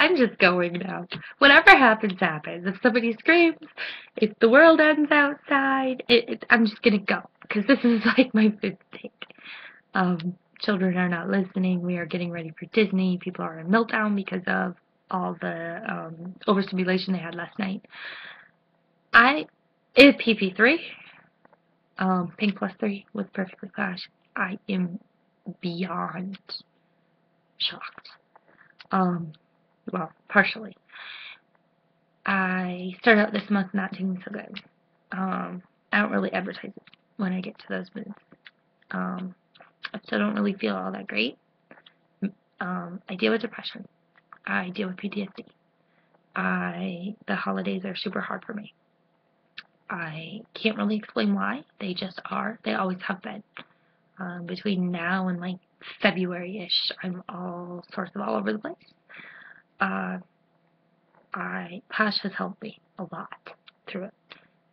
I'm just going now. Whatever happens, happens. If somebody screams, if the world ends outside, I'm just gonna go. Because this is like my fifth take. Children are not listening. We are getting ready for Disney. People are in meltdown because of all the overstimulation they had last night. It's PP3, Pink plus 3 with Perfectly Flash. I am beyond shocked. Well, partially. I started out this month not doing so good. I don't really advertise it when I get to those moods. I still don't really feel all that great. I deal with depression. I deal with PTSD. The holidays are super hard for me. I can't really explain why. They just are. They always have been. Between now and like February-ish, I'm all sorts of all over the place. Pash has helped me a lot through it.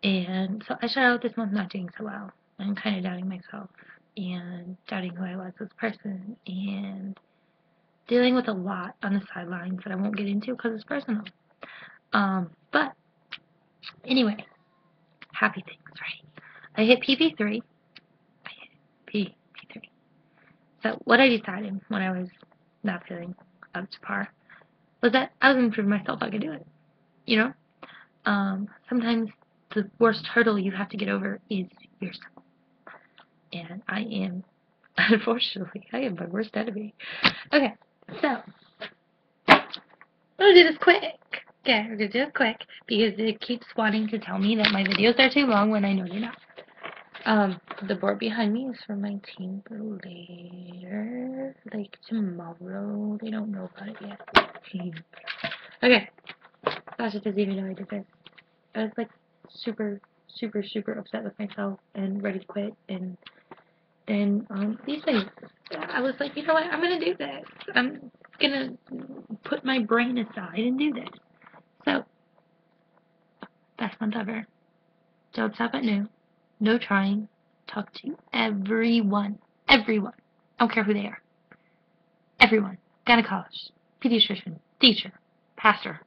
And so I started out this month not doing so well. I'm kind of doubting myself and doubting who I was as a person and dealing with a lot on the sidelines that I won't get into because it's personal. But anyway, happy things, right? I hit PP3. I hit PP3. So what I decided when I was not feeling up to par was that I was going to prove myself I could do it. You know? Sometimes the worst hurdle you have to get over is yourself. And unfortunately, I am my worst enemy. Okay, so, I'm going to do this quick. Okay, I'm going to do this quick because it keeps wanting to tell me that my videos are too long when I know they're not. The board behind me is for my team for later, like tomorrow. They don't know about it yet. Okay, Sasha doesn't even know I did this. I was like super upset with myself and ready to quit. And then these things, I was like, you know what? I'm gonna do this. I'm gonna put my brain aside and do this. So, best month ever. Don't stop at new. No trying. Talk to everyone. Everyone. I don't care who they are. Everyone. Gynecologist, pediatrician, teacher, pastor,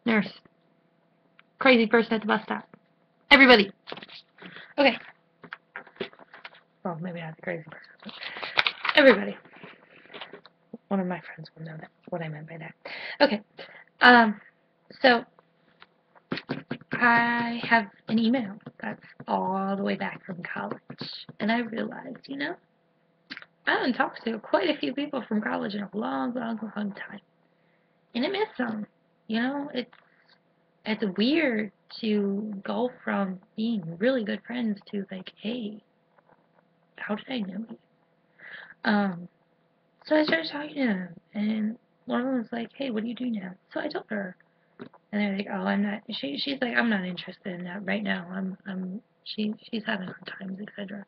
nurse, crazy person at the bus stop. Everybody. Okay. Well, maybe not the crazy person. Everybody. One of my friends will know that, what I meant by that. Okay. So, I have an email that's all the way back from college. And I realized, you know, I haven't talked to quite a few people from college in a long time. And I miss them. You know, it's weird to go from being really good friends to like, hey, how did I know you? So I started talking to them, and one of them was like, hey, what do you do now? So I told her, and they're like, oh, I'm not. She's like, I'm not interested in that right now. She's having hard times, etc.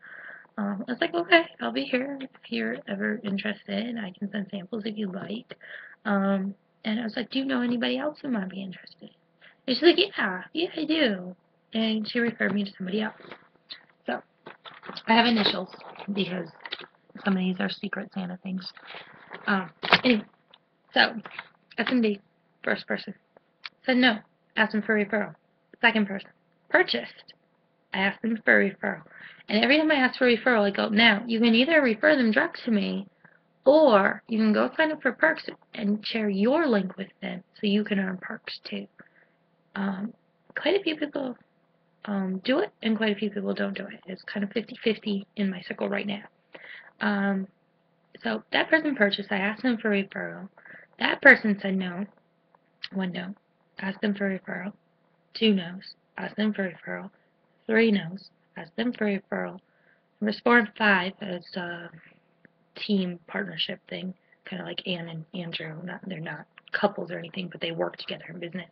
I was like, okay, I'll be here if you're ever interested. I can send samples if you like. And I was like, do you know anybody else who might be interested? And she's like, yeah, I do. And she referred me to somebody else. So I have initials because some of these are secret Santa things. Anyway, so SMD, first person, said no, asked him for a referral. Second person, purchased. I asked them for a referral. And every time I ask for a referral, I go, now, you can either refer them direct to me, or you can go sign up for perks and share your link with them so you can earn perks too. Quite a few people do it, and quite a few people don't do it. It's kind of 50-50 in my circle right now. So that person purchased. I asked them for a referral. That person said no. One no. Asked them for a referral. Two no's. Asked them for a referral. Three no's. Asked them for a referral. Numbers 4 and 5 is a team partnership thing, kind of like Anne and Andrew. They're not couples or anything, but they work together in business.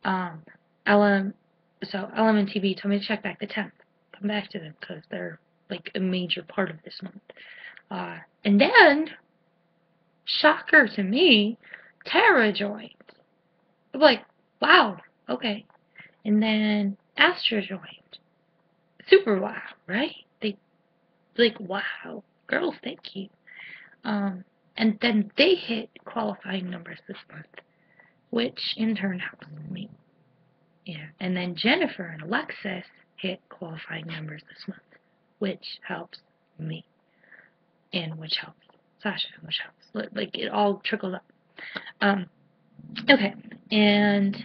LM and TB told me to check back the 10th. Come back to them because they're like a major part of this month. And then, shocker to me, Tara joined. I'm like, wow, okay. And then Astra joined. Super wow, right? They, like, wow. Girls, thank you. And then they hit qualifying numbers this month. which in turn helps me. Yeah. And then Jennifer and Alexis hit qualifying numbers this month, which helps me, and which helps Sasha, which helps. Like, it all trickles up. Okay, and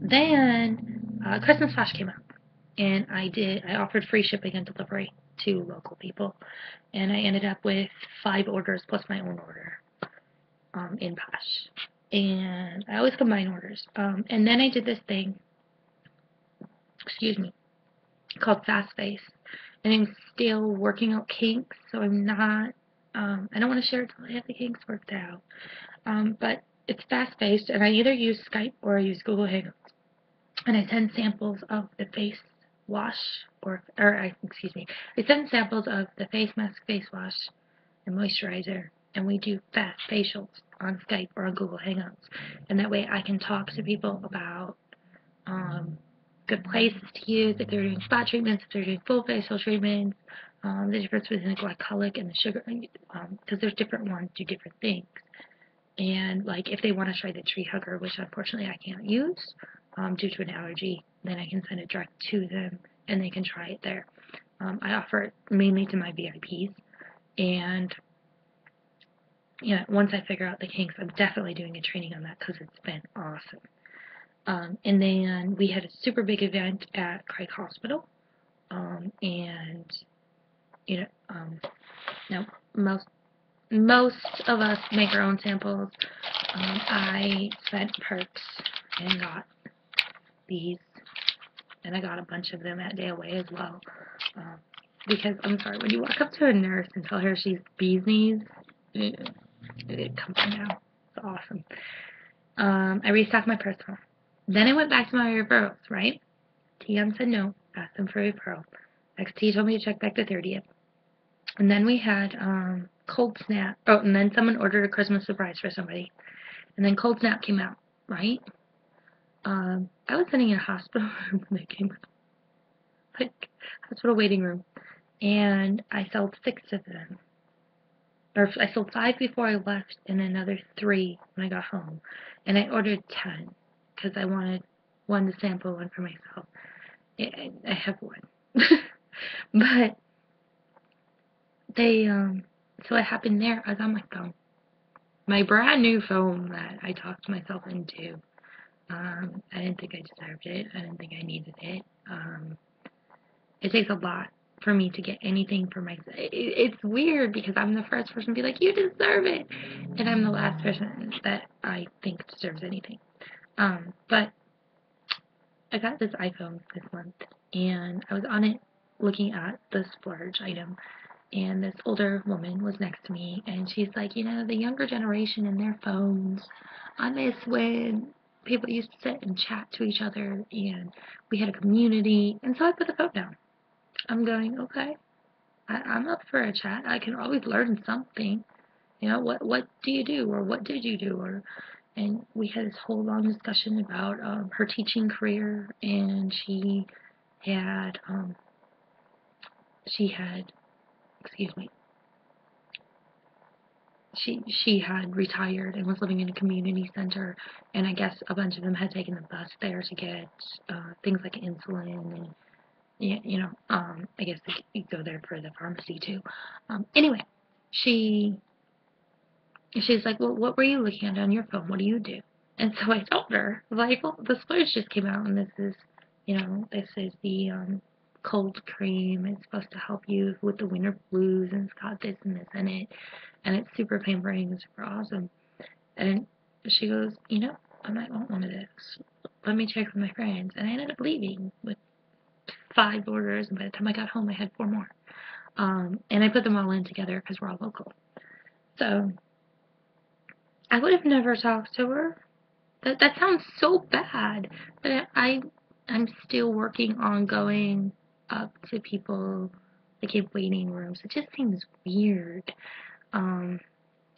then Christmas Flash came out, and I offered free shipping and delivery to local people, and I ended up with 5 orders plus my own order in Pash. And I always combine orders. And then I did this thing, called Fast Face, and I'm still working out kinks, so I'm not, I don't want to share it until I have the kinks worked out. But it's fast-paced, and I either use Skype or I use Google Hangouts. And I send samples of the face wash, I send samples of the face mask, face wash, and moisturizer, and we do fast facials on Skype or on Google Hangouts. And that way I can talk to people about good places to use, if they're doing spot treatments, if they're doing full facial treatments, the difference between the glycolic and the sugar, because there's different ones do different things. And like if they want to try the tree hugger, which unfortunately I can't use due to an allergy, then I can send it direct to them and they can try it there. I offer it mainly to my VIPs, and once I figure out the kinks, I'm definitely doing a training on that because it's been awesome. And then we had a super big event at Craig Hospital, and now most of us make our own samples. I spent perks and got these, and I got a bunch of them at Day Away as well. Because, I'm sorry, when you walk up to a nurse and tell her she's bee's knees, it comes down. It's awesome. I restocked my personal. Then I went back to my referrals, right? TM said no, asked them for a referral. XT told me to check back the 30th. And then we had Cold Snap. Oh, and then someone ordered a Christmas surprise for somebody. And then Cold Snap came out, right? I was sitting in a hospital room when they came out. Like, hospital waiting room. And I sold 6 of them. Or I sold 5 before I left, and another 3 when I got home. And I ordered 10, because I wanted one to sample, one for myself. I have one. But they, so what happened there, I was on my phone. My brand new phone that I talked myself into. I didn't think I deserved it. I didn't think I needed it. It takes a lot for me to get anything for myself. It's weird because I'm the first person to be like, you deserve it. And I'm the last person that I think deserves anything. But I got this iPhone this month, and I was on it looking at the splurge item. And this older woman was next to me, and she's like, the younger generation and their phones. I miss when people used to sit and chat to each other, and we had a community. And so I put the phone down. I'm going, okay, I'm up for a chat. I can always learn something. What do you do, or what did you do? And we had this whole long discussion about her teaching career, and she had she had retired and was living in a community center, and I guess a bunch of them had taken the bus there to get things like insulin, and I guess you go there for the pharmacy too. Anyway, she's like, well, what were you looking at on your phone? What do you do? And so I told her, like, well, the splurge just came out, and this is the cold cream. It's supposed to help you with the winter blues, and it's got this and this in it, and it's super pampering and super awesome. And she goes, I might want one of this. Let me check with my friends. And I ended up leaving with 5 orders, and by the time I got home, I had 4 more. And I put them all in together because we're all local. So I would have never talked to her. That sounds so bad, but I'm still working on going up to people like in waiting rooms. It just seems weird. And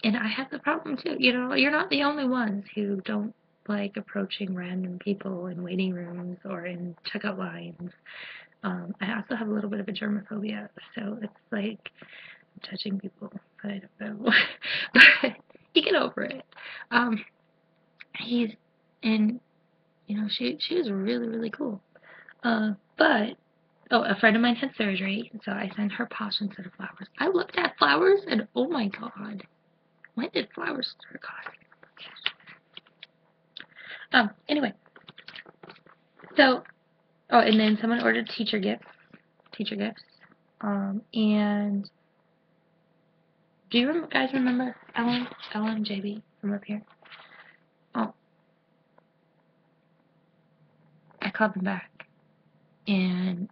I have the problem too. You're not the only ones who don't like approaching random people in waiting rooms or in checkout lines. I also have a little bit of a germophobia, so it's like I'm touching people, but I don't know. But you get over it. and you know, she was really, really cool. But oh, a friend of mine had surgery, so I sent her pots instead of flowers. I looked at flowers and oh my god, when did flowers start costing? Anyway, so oh, and then someone ordered teacher gifts. And do you guys remember Ellen and JB from up here? Oh, I called them back, and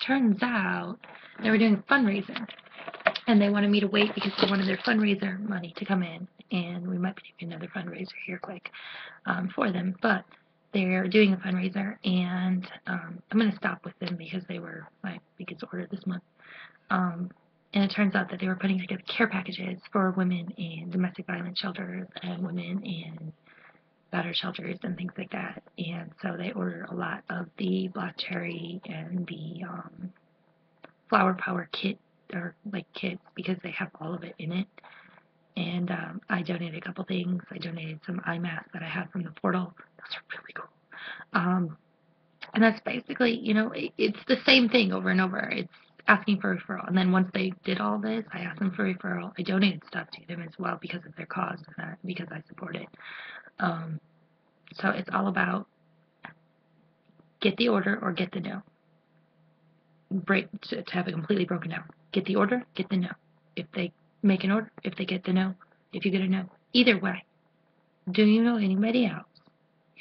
turns out they were doing a fundraiser, and they wanted me to wait because they wanted their fundraiser money to come in, and we might be doing another fundraiser here quick for them, but they're doing a fundraiser, and I'm going to stop with them because they were my biggest order this month. And it turns out that they were putting together care packages for women in domestic violence shelters and women in battered shelters and things like that. And so they ordered a lot of the black cherry and the flower power kit, or like kits, because they have all of it in it. And I donated a couple things. I donated some eye masks that I had from the portal. Those are really cool. And that's basically, you know, it's the same thing over and over. It's asking for a referral. And then once they did all this, I asked them for a referral. I donated stuff to them as well because of their cause, because I support it. So it's all about get the order or get the no. To have it completely broken down. Get the order, get the no. If they make an order, if they get the no, if you get a no. Either way, do you know anybody else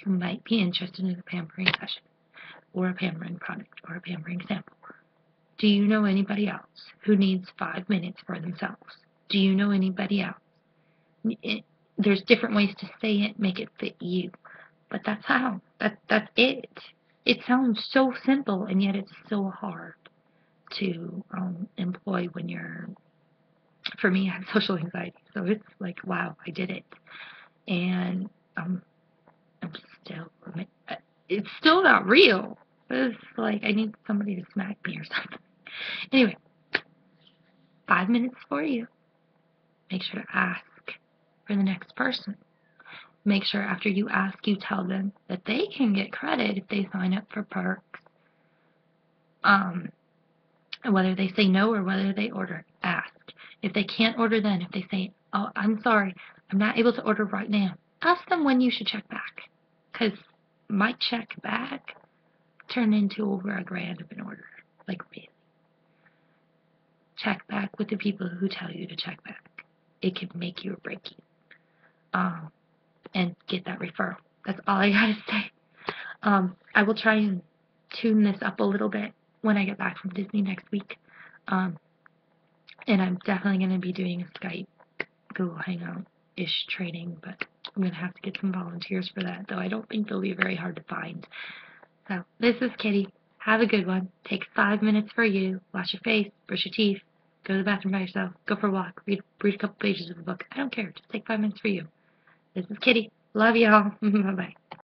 who might be interested in a pampering session, or a pampering product, or a pampering sample? Do you know anybody else who needs 5 minutes for themselves? Do you know anybody else? There's different ways to say it, make it fit you. But that's how. That's it. It sounds so simple, and yet it's so hard to employ when you're, for me, I have social anxiety. So it's like, wow, I did it. And I'm still, it's still not real. It's like, I need somebody to smack me or something. Anyway, 5 minutes for you. Make sure to ask for the next person. Make sure after you ask, you tell them that they can get credit if they sign up for perks. Whether they say no or whether they order, ask. If they can't order then, if they say, oh, I'm sorry, I'm not able to order right now, ask them when you should check back. Because my check back turned into over $1,000 of an order. Like, really. Check back with the people who tell you to check back. It can make you or break you. And get that referral. That's all I gotta say. I will try and tune this up a little bit when I get back from Disney next week. And I'm definitely going to be doing a Skype Google Hangout-ish training, but I'm going to have to get some volunteers for that, though I don't think they'll be very hard to find. So, this is Kitty. Have a good one. Take 5 minutes for you. Wash your face, brush your teeth, go to the bathroom by yourself, go for a walk, read a couple pages of a book. I don't care. Just take 5 minutes for you. This is Kitty. Love y'all. Bye-bye.